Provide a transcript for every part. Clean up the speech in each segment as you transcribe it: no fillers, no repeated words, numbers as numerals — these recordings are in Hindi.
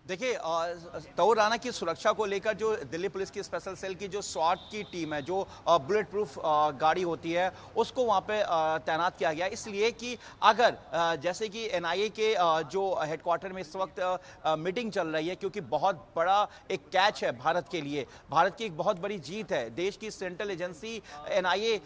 देखिए, तौर राना की सुरक्षा को लेकर जो दिल्ली पुलिस की स्पेशल सेल की जो स्वाट की टीम है, जो बुलेट प्रूफ गाड़ी होती है, उसको वहाँ पे तैनात किया गया, इसलिए कि अगर जैसे कि एनआईए के जो हेडक्वार्टर में इस वक्त मीटिंग चल रही है, क्योंकि बहुत बड़ा एक कैच है भारत के लिए, भारत की एक बहुत बड़ी जीत है, देश की सेंट्रल एजेंसी एनआईए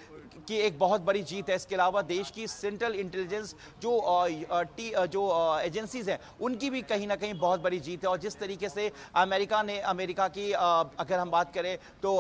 की एक बहुत बड़ी जीत है। इसके अलावा देश की सेंट्रल इंटेलिजेंस जो एजेंसीज हैं, उनकी भी कहीं ना कहीं बहुत बड़ी जीत है। और जिस तरीके से अमेरिका की अगर हम बात करें तो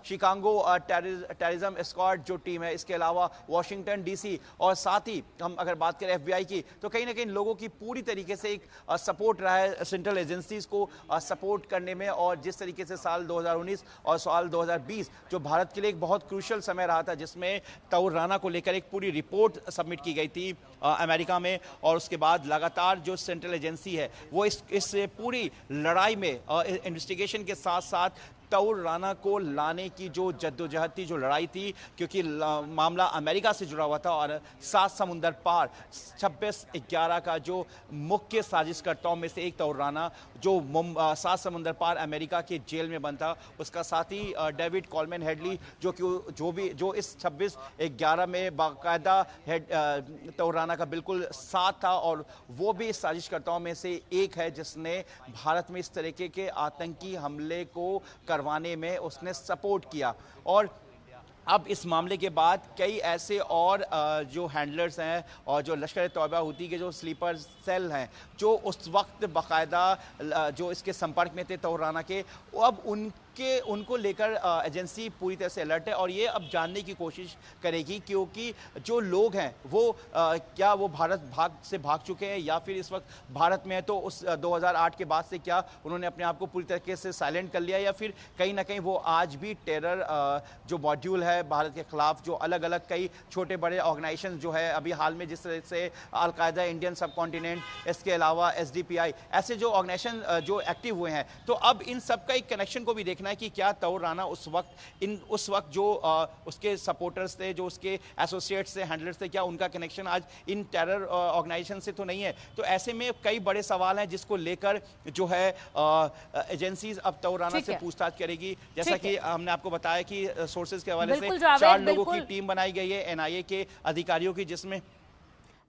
शिकागो टेररिज्म स्क्वाड जो टीम है, इसके अलावा वाशिंगटन डीसी, और साथ ही हम अगर बात करें एफबीआई की, तो कहीं ना कहीं लोगों की पूरी तरीके से एक सपोर्ट रहा है सेंट्रल एजेंसीज को सपोर्ट करने में। और जिस तरीके से साल 2019 और साल 2020 जो भारत के लिए एक बहुत क्रूशल समय रहा था, जिसमें तौर राना को लेकर एक पूरी रिपोर्ट सबमिट की गई थी अमेरिका में, और उसके बाद लगातार जो सेंट्रल एजेंसी है वो इस पूरी लड़ाई में इन्वेस्टिगेशन के साथ साथ तौर राना को लाने की जो जद्दोजहद थी, जो लड़ाई थी, क्योंकि मामला अमेरिका से जुड़ा हुआ था और 7 समुंदर पार 26/11 का जो मुख्य साजिशकर्ताओं में से एक तौर राना, जो 7 समुंदर पार अमेरिका के जेल में बंद था, उसका साथी डेविड कॉलमैन हेडली, जो इस 26/11 में बाकायदा तौर राना का बिल्कुल साथ था, और वो भी इस साजिशकर्ताओं में से एक है जिसने भारत में इस तरीके के आतंकी हमले को करवाने में उसने सपोर्ट किया। और अब इस मामले के बाद कई ऐसे और जो हैंडलर्स हैं और जो लश्कर तौबा हुती के जो स्लीपर सेल हैं, जो उस वक्त बाकायदा जो इसके संपर्क में थे तौर राना के, अब उनको लेकर एजेंसी पूरी तरह से अलर्ट है, और ये अब जानने की कोशिश करेगी क्योंकि जो लोग हैं वो क्या वो भारत भाग चुके हैं या फिर इस वक्त भारत में है, तो उस 2008 के बाद से क्या उन्होंने अपने आप को पूरी तरीके से साइलेंट कर लिया, या फिर कहीं ना कहीं वो आज भी टेरर जो मॉड्यूल है भारत के खिलाफ, जो अलग अलग कई छोटे बड़े ऑर्गेनाइजेशन जो है अभी हाल में, जिस तरह से अलकायदा इंडियन सब कॉन्टिनेंट, इसके अलावा एसडीपीआई, ऐसे जो ऑर्गेनाइजेशन जो एक्टिव हुए हैं, तो अब इन सब का एक कनेक्शन को भी देखना है कि क्या तौर राना उस वक्त जो उसके सपोर्टर्स थे, जो उसके एसोसिएट्स थे, हैंडलर्स थे, क्या उनका कनेक्शन आज इन टेरर ऑर्गेनाइजेशन से तो नहीं है। तो ऐसे में कई बड़े सवाल हैं जिसको लेकर जो है एजेंसीज अब तौर राना से पूछताछ करेगी। जैसा कि हमने आपको बताया कि सोर्सेज के हवाले से 4 लोगों की टीम बनाई गई है एनआईए के अधिकारियों की, जिसमें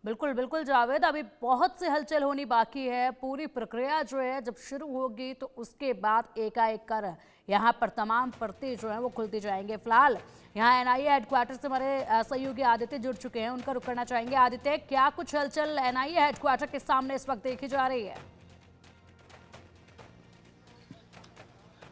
बिल्कुल बिल्कुल जावेद, अभी बहुत से हलचल होनी बाकी है। पूरी प्रक्रिया जो है जब शुरू होगी तो उसके बाद एकाएक कर यहाँ पर तमाम परतें जो हैं वो खुलती जाएंगे। फिलहाल यहाँ एनआईए हेडक्वार्टर से हमारे सहयोगी आदित्य जुड़ चुके हैं, उनका रुख करना चाहेंगे। आदित्य, क्या कुछ हलचल एनआईए हेडक्वार्टर के सामने इस वक्त देखी जा रही है?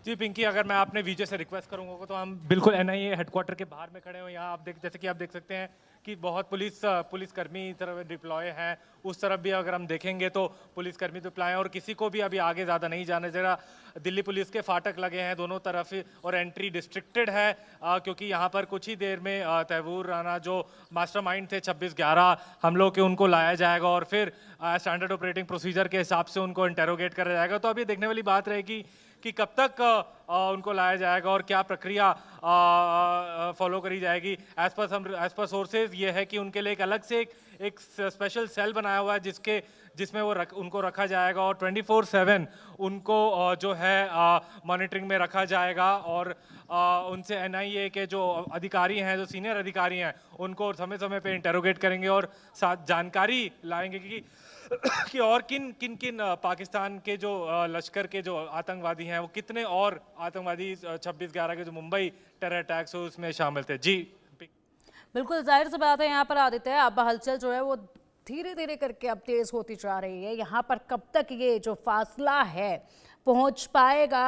जी पिंकी, अगर मैं आपने विजय से रिक्वेस्ट करूंगा तो हम बिल्कुल एनआईए हेडक्वार्टर के बाहर में खड़े हो। यहाँ आप जैसे कि आप देख सकते हैं कि बहुत पुलिसकर्मी तरफ डिप्लॉय हैं। उस तरफ भी अगर हम देखेंगे तो पुलिसकर्मी डिप्लॉय हैं और किसी को भी अभी आगे ज़्यादा नहीं जाने दे रहा। दिल्ली पुलिस के फाटक लगे हैं दोनों तरफ और एंट्री डिस्ट्रिक्टेड है, क्योंकि यहाँ पर कुछ ही देर में तैमूर राना जो मास्टरमाइंड थे 26/11 हमलों के, उनको लाया जाएगा और फिर स्टैंडर्ड ऑपरेटिंग प्रोसीजर के हिसाब से उनको इंटेरोगेट करा जाएगा। तो अभी देखने वाली बात रहेगी कि कब तक उनको लाया जाएगा और क्या प्रक्रिया फॉलो करी जाएगी। एज पर सोर्सेज ये है कि उनके लिए एक अलग से एक स्पेशल सेल बनाया हुआ है जिसमें उनको रखा जाएगा और 24/7 उनको जो है मॉनिटरिंग में रखा जाएगा और उनसे एनआईए के जो अधिकारी हैं, जो सीनियर अधिकारी हैं, उनको समय समय पे इंटेरोगेट करेंगे और साथ जानकारी लाएंगे कि और किन पाकिस्तान के जो लश्कर के जो आतंकवादी हैं वो कितने और आतंकवादी 26/11 के जो मुंबई टेरर अटैक्स हो उसमें शामिल थे। जी बिल्कुल, जाहिर सी बात है यहाँ पर आदित्य, अब हलचल जो है वो धीरे धीरे करके अब तेज होती जा रही है। यहाँ पर कब तक ये जो फासला है पहुंच पाएगा,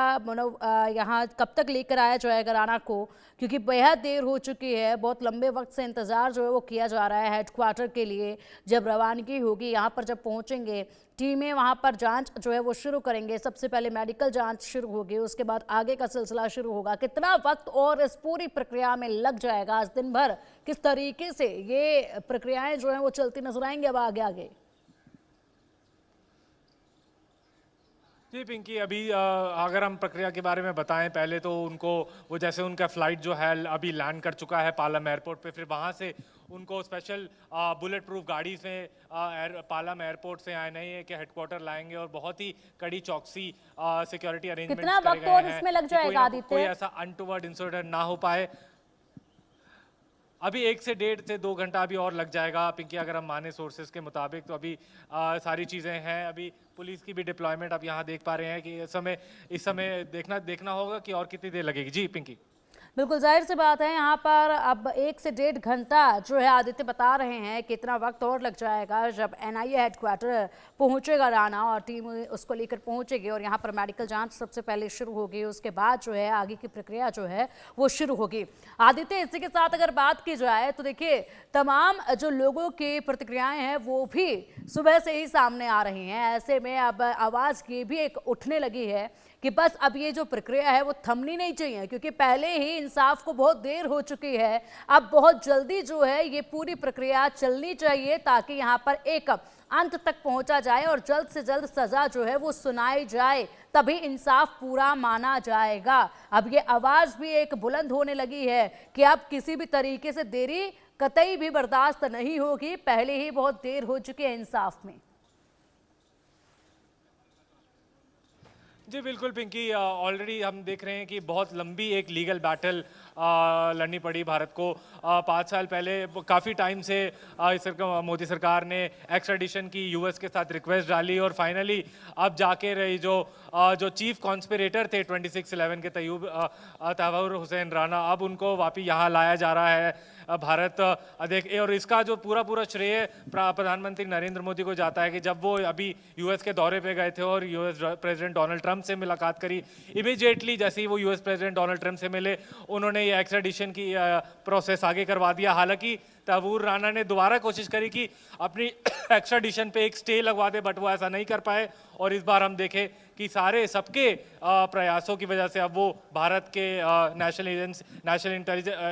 यहाँ कब तक लेकर आया जाएगा राणा को, क्योंकि बेहद देर हो चुकी है। बहुत लंबे वक्त से इंतज़ार जो है वो किया जा रहा है हेडक्वार्टर के लिए। जब रवानगी होगी, यहाँ पर जब पहुँचेंगे, टीमें वहाँ पर जांच जो है वो शुरू करेंगे। सबसे पहले मेडिकल जांच शुरू होगी, उसके बाद आगे का सिलसिला शुरू होगा। कितना वक्त और इस पूरी प्रक्रिया में लग जाएगा, आज दिन भर किस तरीके से ये प्रक्रियाएं जो हैं वो चलती नजर आएंगी अब आगे आगे? जी पिंकी, अभी अगर हम प्रक्रिया के बारे में बताएं, पहले तो उनको वो जैसे उनका फ्लाइट जो है अभी लैंड कर चुका है पालम एयरपोर्ट पे, फिर वहाँ से उनको स्पेशल बुलेट प्रूफ गाड़ी से पालम एयरपोर्ट से एनआईए के हेडक्वार्टर लाएंगे और बहुत ही कड़ी चौकसी सिक्योरिटी अरेंजमेंट्स कितना करे वक्त गए और हैं इसमें लग कि कोई जाएगा ना आदित्य? कोई ऐसा अनटुवर्ड इंसिडेंट ना हो पाए। अभी 1 से 1.5 से 2 घंटा अभी और लग जाएगा पिंकी, अगर हम माने सोर्सेज के मुताबिक। तो अभी सारी चीज़ें हैं, अभी पुलिस की भी डिप्लॉयमेंट आप यहाँ देख पा रहे हैं कि इस समय देखना होगा कि और कितनी देर लगेगी। जी पिंकी। बिल्कुल जाहिर सी बात है, यहाँ पर अब 1 से 1.5 घंटा जो है आदित्य बता रहे हैं कि इतना वक्त और लग जाएगा जब एनआईए हेडक्वार्टर पहुंचेगा राना और टीम उसको लेकर पहुंचेगी और यहाँ पर मेडिकल जांच सबसे पहले शुरू होगी, उसके बाद जो है आगे की प्रक्रिया जो है वो शुरू होगी। आदित्य, इसी के साथ अगर बात की जाए तो देखिए तमाम जो लोगों की प्रतिक्रियाएं हैं वो भी सुबह से ही सामने आ रही हैं। ऐसे में अब आवाज़ की भी एक उठने लगी है कि बस अब ये जो प्रक्रिया है वो थमनी नहीं चाहिए, क्योंकि पहले ही इंसाफ को बहुत देर हो चुकी है। अब बहुत जल्दी जो है ये पूरी प्रक्रिया चलनी चाहिए ताकि यहाँ पर एक अंत तक पहुंचा जाए और जल्द से जल्द सजा जो है वो सुनाई जाए, तभी इंसाफ पूरा माना जाएगा। अब ये आवाज भी एक बुलंद होने लगी है कि अब किसी भी तरीके से देरी कतई भी बर्दाश्त नहीं होगी। पहले ही बहुत देर हो चुकी है इंसाफ में। जी बिल्कुल पिंकी, ऑलरेडी हम देख रहे हैं कि बहुत लंबी एक लीगल बैटल लड़नी पड़ी भारत को। 5 साल पहले काफ़ी टाइम से मोदी सरकार ने एक्स्ट्राडिशन की यूएस के साथ रिक्वेस्ट डाली और फाइनली अब जाके रही जो चीफ कॉन्स्पिरेटर थे 26/11 के तहव्वुर हुसैन राना, अब उनको वापस यहाँ लाया जा रहा है भारत। और इसका जो पूरा श्रेय प्रधानमंत्री नरेंद्र मोदी को जाता है कि जब वो अभी यूएस के दौरे पे गए थे और यूएस प्रेसिडेंट डोनाल्ड ट्रंप से मुलाकात करी, इमीडिएटली जैसे ही वो यूएस प्रेसिडेंट डोनाल्ड ट्रंप से मिले, उन्होंने ये एक्स्ट्राडिशन की प्रोसेस आगे करवा दिया। हालांकि तहव्वुर राना ने दोबारा कोशिश करी कि अपनी एक्स्ट्राडिशन पे एक स्टे लगवा दे, बट वो ऐसा नहीं कर पाए और इस बार हम देखें कि सबके प्रयासों की वजह से अब वो भारत के नेशनल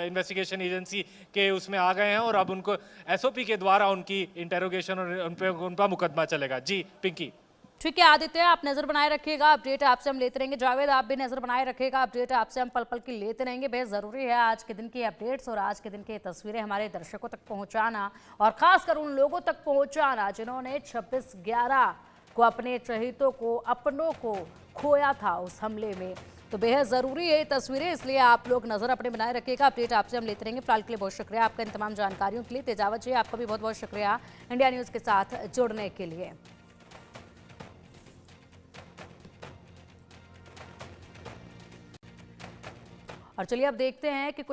इन्वेस्टिगेशन एजेंसी के उसमें आ गए हैं और अब उनको एसओपी के द्वारा उनकी इंटेरोगेशन और उनका मुकदमा चलेगा। जी पिंकी। ठीक है आदित्य, आप नजर बनाए रखिएगा, अपडेट आपसे हम लेते रहेंगे। जावेद, आप भी नजर बनाए रखिएगा, अपडेट आपसे हम पल पल की लेते रहेंगे। बेहद ज़रूरी है आज के दिन की अपडेट्स और आज के दिन की तस्वीरें हमारे दर्शकों तक पहुंचाना और खासकर उन लोगों तक पहुंचाना जिन्होंने 26/11 को अपने चहेतों को, अपनों को खोया था उस हमले में। तो बेहद ज़रूरी है ये तस्वीरें, इसलिए आप लोग नज़र अपने बनाए रखिएगा। अपडेट आपसे हम लेते रहेंगे। फिलहाल के लिए बहुत शुक्रिया आपका इन तमाम जानकारियों के लिए। तेजावत जी, आपका भी बहुत बहुत शुक्रिया इंडिया न्यूज़ के साथ जुड़ने के लिए। और चलिए अब देखते हैं कि